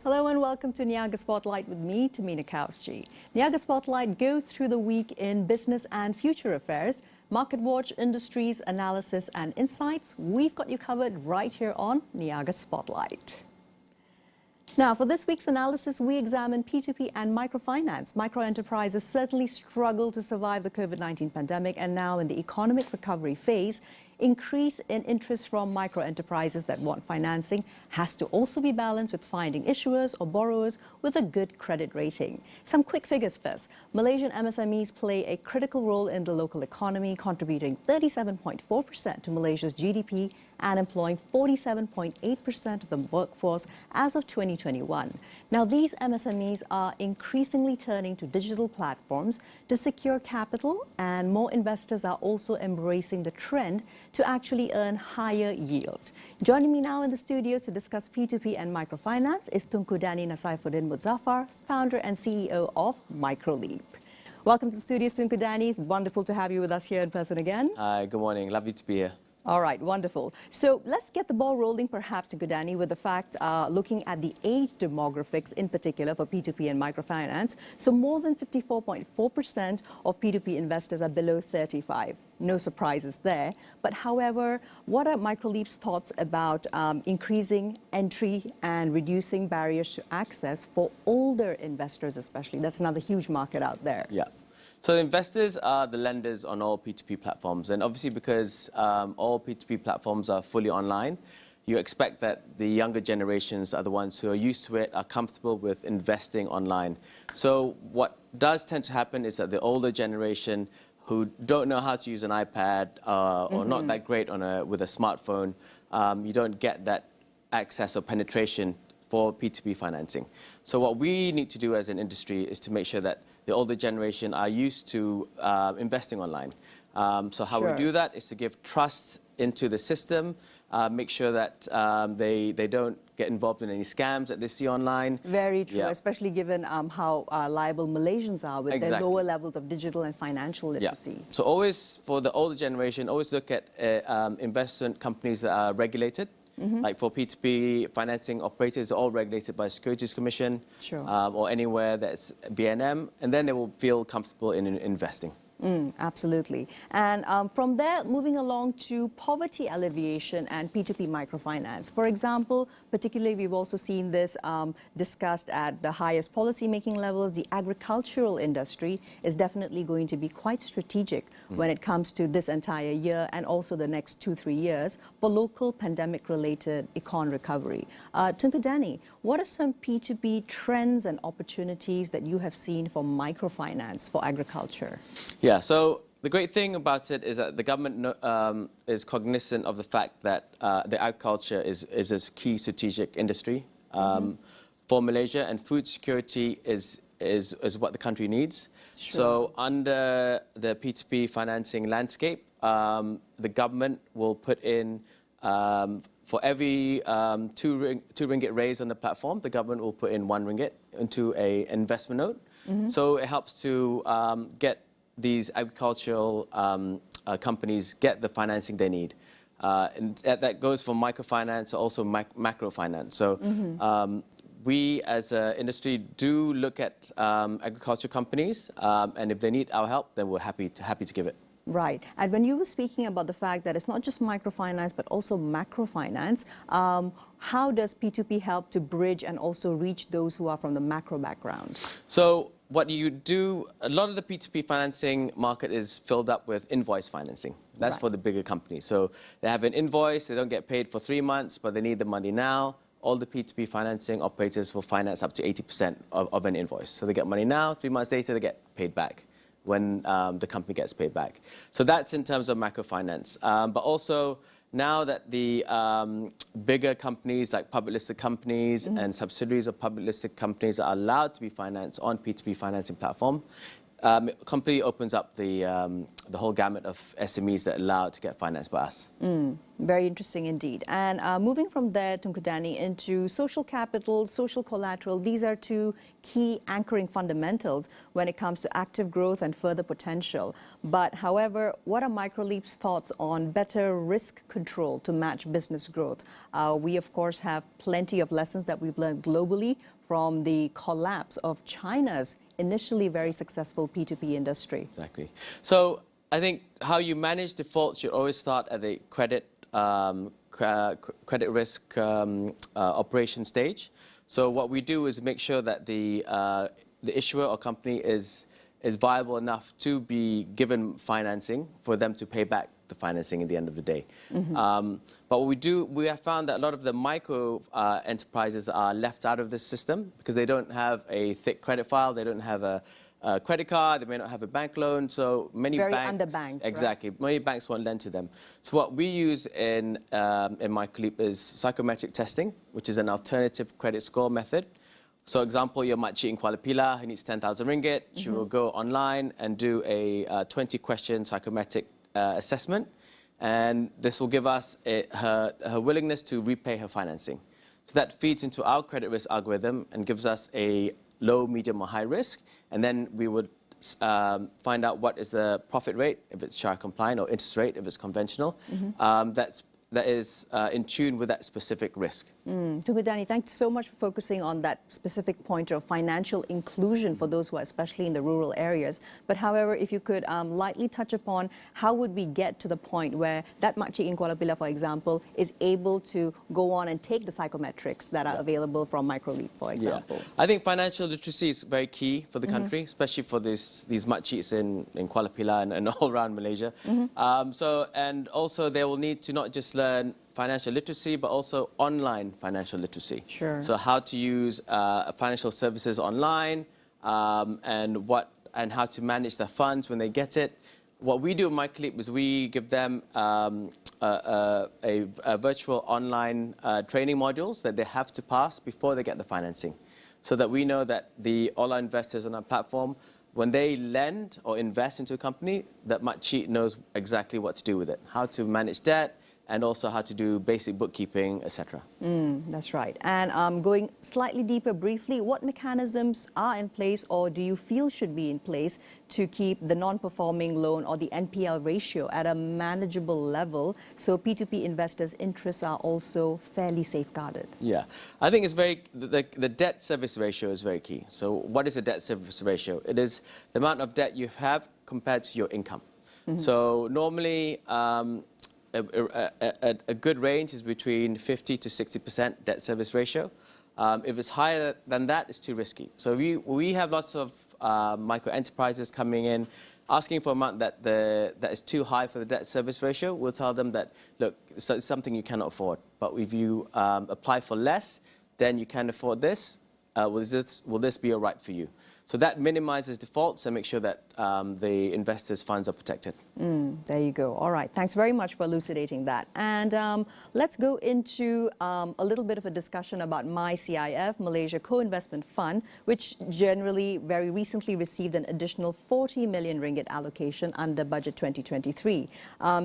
Hello and welcome to Niaga Spotlight with me, Tamina Kowski. Niaga Spotlight goes through the week in business and future affairs, market watch, industries, analysis and insights. We've got you covered right here on Niaga Spotlight. Now, for this week's analysis, we examine P2P and microfinance. Micro-enterprises certainly struggle to survive the COVID-19 pandemic, and now in the economic recovery phase, increase in interest from micro-enterprises that want financing has to also be balanced with finding issuers or borrowers with a good credit rating. Some quick figures first. Malaysian MSMEs play a critical role in the local economy, contributing 37.4% to Malaysia's GDP and employing 47.8% of the workforce as of 2021. Now, these MSMEs are increasingly turning to digital platforms to secure capital, and more investors are also embracing the trend to actually earn higher yields. Joining me now in the studios to discuss P2P and microfinance is Tunku Danny Mudzaffar, founder and CEO of microLEAP. Welcome to the studios, Tunku Danny. Wonderful to have you with us here in person again. Hi, good morning. Lovely to be here. All right, wonderful. So let's get the ball rolling, perhaps, Tunku Danny, with the fact looking at the age demographics in particular for P2P and microfinance. So more than 54.4% of P2P investors are below 35. No surprises there. But however, what are microLEAP's thoughts about increasing entry and reducing barriers to access for older investors especially? That's another huge market out there. Yeah. So the investors are the lenders on all P2P platforms, and obviously because all P2P platforms are fully online, you expect that the younger generations are the ones who are used to it, are comfortable with investing online. So what does tend to happen is that the older generation who don't know how to use an iPad or not that great on with a smartphone, you don't get that access or penetration for P2P financing. So what we need to do as an industry is to make sure that the older generation are used to investing online. So how we do that is to give trust into the system, make sure that they don't get involved in any scams that they see online. Very true, especially given how liable Malaysians are with their lower levels of digital and financial literacy. So always, for the older generation, always look at investment companies that are regulated. Like for P2P financing operators, are all regulated by Securities Commission or anywhere that's BNM, and then they will feel comfortable in investing. Absolutely. And from there, moving along to poverty alleviation and P2P microfinance. For example, particularly we've also seen this discussed at the highest policy-making levels. The agricultural industry is definitely going to be quite strategic when it comes to this entire year and also the next 2-3 years for local pandemic-related econ recovery. Tunku Danny, what are some P2P trends and opportunities that you have seen for microfinance for agriculture? Yeah, so the great thing about it is that the government is cognizant of the fact that the agriculture is a key strategic industry for Malaysia, and food security is what the country needs. So under the P2P financing landscape, the government will put in, for every 2 ringgit raised on the platform, the government will put in 1 ringgit into an investment note. So it helps to get these agricultural companies get the financing they need. And that goes for microfinance, also macrofinance. So we as an industry do look at agriculture companies, and if they need our help, then we're happy to give it. Right. And when you were speaking about the fact that it's not just microfinance, but also macrofinance, how does P2P help to bridge and also reach those who are from the macro background? So what you do, a lot of the P2P financing market is filled up with invoice financing. That's for the bigger companies. So they have an invoice, they don't get paid for 3 months, but they need the money now. All the P2P financing operators will finance up to 80% of an invoice. So they get money now, 3 months later they get paid back when the company gets paid back. So that's in terms of macrofinance. But also, now that the bigger companies like public listed companies and subsidiaries of public listed companies are allowed to be financed on P2P financing platform, it completely opens up the whole gamut of SMEs that are allowed to get financed by us. Very interesting indeed. And moving from there, Tunku Danny, into social capital, social collateral, these are two key anchoring fundamentals when it comes to active growth and further potential. But however, what are microLEAP's thoughts on better risk control to match business growth? We, of course, have plenty of lessons that we've learned globally from the collapse of China's initially very successful P2P industry? Exactly. So I think how you manage defaults should always start at the credit risk operation stage. So what we do is make sure that the issuer or company is viable enough to be given financing for them to pay back the financing at the end of the day. But what we have found that a lot of the micro enterprises are left out of this system because they don't have a thick credit file, they don't have a credit card, they may not have a bank loan, so many Very banks... underbanked, Exactly. Right? Many banks won't lend to them. So what we use in microLEAP is psychometric testing, which is an alternative credit score method. So example, your makcik in Kuala Pilah who needs 10,000 ringgit, she will go online and do a 20-question psychometric assessment, and this will give us her willingness to repay her financing. So that feeds into our credit risk algorithm and gives us a low, medium or high risk, and then we would find out what is the profit rate, if it's Sharia compliant, or interest rate, if it's conventional, that is in tune with that specific risk. Tunku Danny, thanks so much for focusing on that specific point of financial inclusion for those who are especially in the rural areas. But however, if you could lightly touch upon how would we get to the point where that makcik in Kuala Pilah, for example, is able to go on and take the psychometrics that are available from microLEAP, for example? I think financial literacy is very key for the country, especially for these makciks in Kuala Pilah and all around Malaysia. And also they will need to not just learn financial literacy, but also online financial literacy. Sure. So how to use financial services online, and how to manage their funds when they get it. What we do at microLEAP is we give them a virtual online training modules that they have to pass before they get the financing, so that we know that all our investors on our platform, when they lend or invest into a company, that makcik knows exactly what to do with it, how to manage debt, and also how to do basic bookkeeping, etc. That's right. And going slightly deeper briefly, what mechanisms are in place or do you feel should be in place to keep the non-performing loan or the NPL ratio at a manageable level so P2P investors' interests are also fairly safeguarded? Yeah, I think it's the debt service ratio is very key. So what is a debt service ratio? It is the amount of debt you have compared to your income. So normally, a good range is between 50 to 60% debt service ratio. If it's higher than that, it's too risky. So we have lots of micro enterprises coming in asking for an amount that is too high for the debt service ratio. We'll tell them that, look, it's something you cannot afford. But if you apply for less, then you can afford this. Will this be all right for you? So that minimizes defaults and makes sure that the investors' funds are protected. There you go. All right. Thanks very much for elucidating that. And let's go into a little bit of a discussion about CIF Malaysia Co-Investment Fund, which generally very recently received an additional 40 million ringgit allocation under Budget 2023.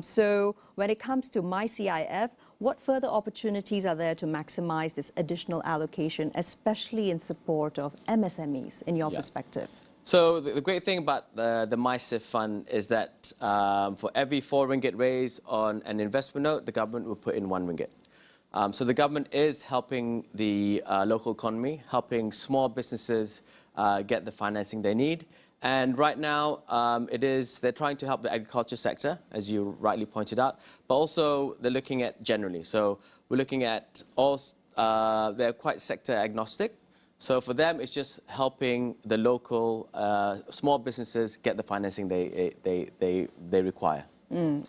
So when it comes to CIF, what further opportunities are there to maximize this additional allocation, especially in support of MSMEs, in your perspective? So the great thing about the CIF fund is that for every 4 ringgit raised on an investment note, the government will put in 1 ringgit. So the government is helping the local economy, helping small businesses get the financing they need. And right now, they're trying to help the agriculture sector, as you rightly pointed out, but also they're looking at generally. So we're looking at they're quite sector agnostic. So for them, it's just helping the local small businesses get the financing they require.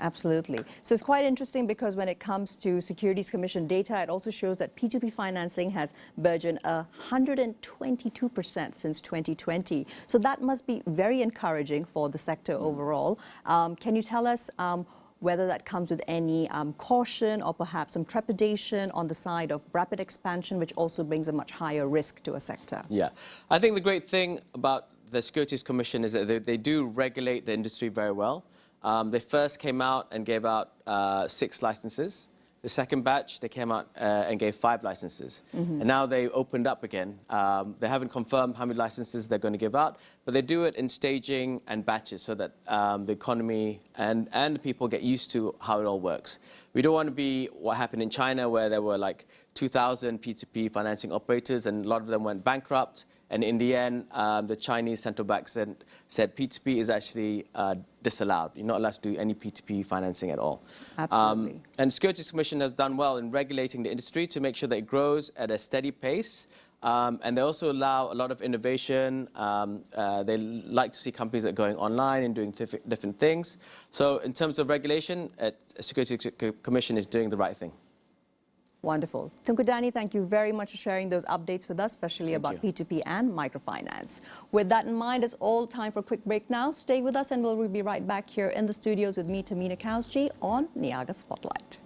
Absolutely. So it's quite interesting because when it comes to Securities Commission data, it also shows that P2P financing has burgeoned 122% since 2020. So that must be very encouraging for the sector overall. Can you tell us whether that comes with any caution or perhaps some trepidation on the side of rapid expansion, which also brings a much higher risk to a sector? Yeah. I think the great thing about the Securities Commission is that they do regulate the industry very well. They first came out and gave out 6 licenses. The second batch, they came out and gave 5 licenses. And now they opened up again. They haven't confirmed how many licenses they're going to give out, but they do it in staging and batches so that the economy and the people get used to how it all works. We don't want to be what happened in China, where there were like 2,000 P2P financing operators and a lot of them went bankrupt. And in the end, the Chinese central bank said P2P is actually disallowed. You're not allowed to do any P2P financing at all. Absolutely. And Securities Commission has done well in regulating the industry to make sure that it grows at a steady pace. And they also allow a lot of innovation. They like to see companies that are going online and doing different things. So in terms of regulation, Securities Commission is doing the right thing. Wonderful. Tunku Danny, thank you very much for sharing those updates with us, especially about P2P and microfinance. With that in mind, it's all time for a quick break now. Stay with us and we'll be right back here in the studios with me, Tamina Kausji, on Niaga Spotlight.